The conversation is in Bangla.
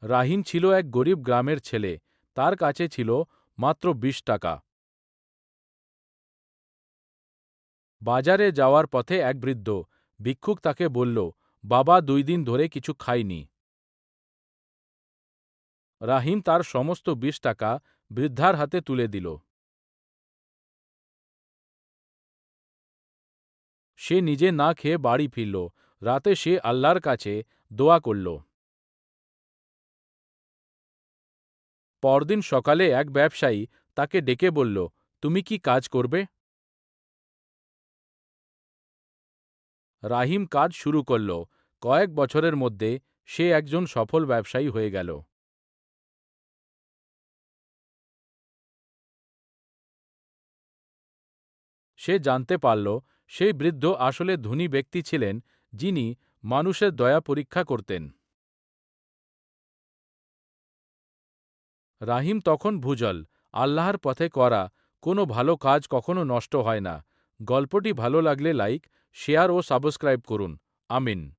রাহিম ছিল এক গরিব গ্রামের ছেলে। তার কাছে ছিল মাত্র ২০ টাকা। বাজারে যাওয়ার পথে এক বৃদ্ধ ভিক্ষুক তাকে বলল, বাবা ২ দিন ধরে কিছু খাইনি। রাহিম তার সমস্ত ২০ টাকা বৃদ্ধার হাতে তুলে দিল। সে নিজে না খেয়ে বাড়ি ফিরল। রাতে সে আল্লাহর কাছে দোয়া করল। পরদিন সকালে এক ব্যবসায়ী তাকে ডেকে বলল, তুমি কি কাজ করবে? রাহিম কাজ শুরু করল। কয়েক বছরের মধ্যে সে একজন সফল ব্যবসায়ী হয়ে গেল। সে জানতে পারল সেই বৃদ্ধ আসলে ধনী ব্যক্তি ছিলেন, যিনি মানুষের দয়া পরীক্ষা করতেন। রাহিম তখন বুঝল, আল্লাহর পথে করা কোনো ভালো কাজ কখনো নষ্ট হয় না। গল্পটি ভালো লাগলে লাইক, শেয়ার ও সাবস্ক্রাইব করুন। আমিন।